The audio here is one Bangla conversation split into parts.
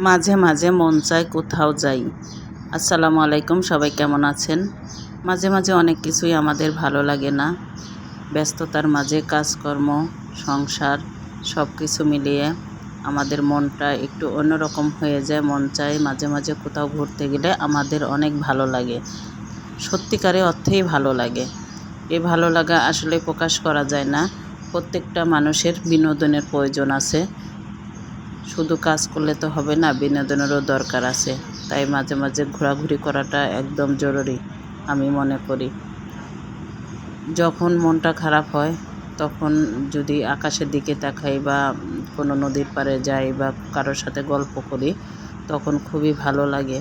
মাঝে মাঝে মন চায় কোথাও যাই। আসসালামু আলাইকুম, সবাই কেমন আছেন? মাঝে মাঝে অনেক কিছুই আমাদের ভালো লাগে না। ব্যস্ততার মাঝে কাজকর্ম, সংসার সব কিছু মিলিয়ে আমাদের মনটা একটু অন্যরকম হয়ে যায়। মন চায় মাঝে মাঝে কোথাও ঘুরতে গেলে আমাদের অনেক ভালো লাগে, সত্যিকারে অর্থেই ভালো লাগে। এই ভালো লাগা আসলে প্রকাশ করা যায় না। প্রত্যেকটা মানুষের বিনোদনের প্রয়োজন আছে, শুধু কাজ করলে তো হবে না, বিনোদনেরও দরকার আছে। তাই মাঝে মাঝে ঘোরাঘুরি করাটা একদম জরুরি আমি মনে করি। যখন মনটা খারাপ হয় তখন যদি আকাশের দিকে তাকাই বা কোনো নদীর পাড়ে যাই বা কারোর সাথে গল্প করি তখন খুবই ভালো লাগে।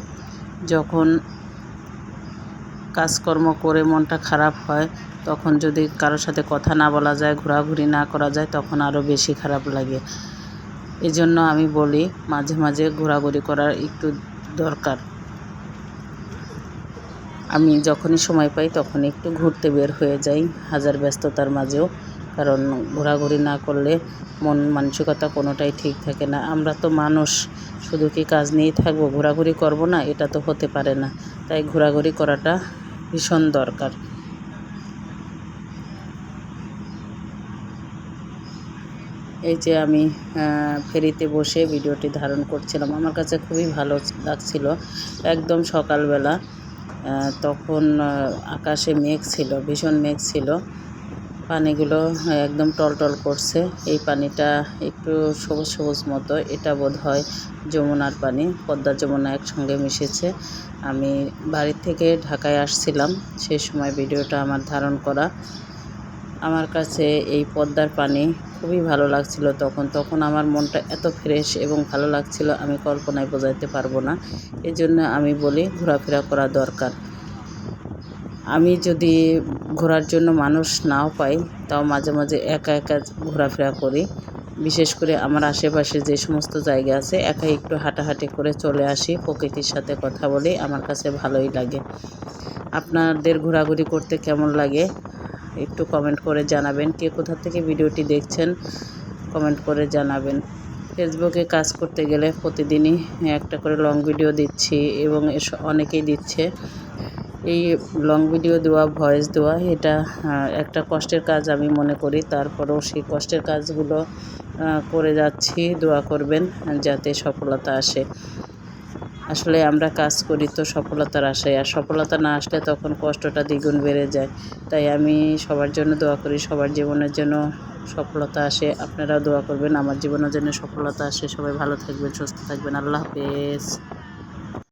যখন কাজকর্ম করে মনটা খারাপ হয় তখন যদি কারোর সাথে কথা না বলা যায়, ঘোরাঘুরি না করা যায়, তখন আরও বেশি খারাপ লাগে। এজন্য আমি বলি মাঝে মাঝে ঘোরাঘুরি করার একটু দরকার। আমি যখনই সময় পাই তখন একটু ঘুরতে বের হয়ে যাই, হাজার ব্যস্ততার মাঝেও। কারণ ঘোরাঘুরি না করলে মন মানসিকতা কোনোটাই ঠিক থাকে না। আমরা তো মানুষ, শুধু কি কাজ নিয়েই থাকবো, ঘোরাঘুরি করব না? এটা তো হতে পারে না। তাই ঘোরাঘুরি করাটা ভীষণ দরকার। এই যে আমি ফেরিতে বসে ভিডিওটি ধারণ করছিলাম, আমার কাছে খুবই ভালো লাগছিল। একদম সকালবেলা, তখন আকাশে মেঘ ছিল, ভীষণ মেঘ ছিল। পানিগুলো একদম টলটল করছে। এই পানিটা একটু সবুজ সবুজ মতো, এটা বোধ হয় যমুনার পানি, পদ্মা যমুনা একসঙ্গে মিশেছে। আমি বাড়ি থেকে ঢাকায় আসছিলাম, সেই সময় ভিডিওটা আমার ধারণ করা। আমার কাছে এই পদ্মার পানি খুবই ভালো লাগছিল তখন আমার মনটা এত ফ্রেশ এবং ভালো লাগছিল, আমি কল্পনায় বোঝাতে পারবো না। এজন্য আমি বলি ঘোরাফেরা করা দরকার। আমি যদি ঘোরার জন্য মানুষ নাও পাই, তাও মাঝে মাঝে একা একা ঘোরাফেরা করি। বিশেষ করে আমার আশেপাশে যে সমস্ত জায়গা আছে, একাই একটু হাঁটাহাঁটি করে চলে আসি, প্রকৃতির সাথে কথা বলি, আমার কাছে ভালোই লাগে। আপনাদের ঘোরাঘুরি করতে কেমন লাগে একটু কমেন্ট করে জানাবেন। কে কোথা থেকে ভিডিওটি দেখছেন কমেন্ট করে জানাবেন। ফেসবুকে কাজ করতে গেলে প্রতিদিনই একটা করে লং ভিডিও দিচ্ছি এবং অনেকেই দিচ্ছে। এই লং ভিডিও দেওয়া, ভয়েস দেওয়া, এটা একটা কষ্টের কাজ আমি মনে করি। তারপরেও সেই কষ্টের কাজগুলো করে যাচ্ছি। দোয়া করবেন যাতে সফলতা আসে। আসলে আমরা কাজ করি তো সফলতার আশায়, আর সফলতা না আসলে তখন কষ্টটা দ্বিগুণ বেড়ে যায়। তাই আমি সবার জন্য দোয়া করি, সবার জীবনের জন্য সফলতা আসে। আপনারাও দোয়া করবেন আমার জীবনের জন্য সফলতা আসে। সবাই ভালো থাকবেন, সুস্থ থাকবেন। আল্লাহ হাফেজ।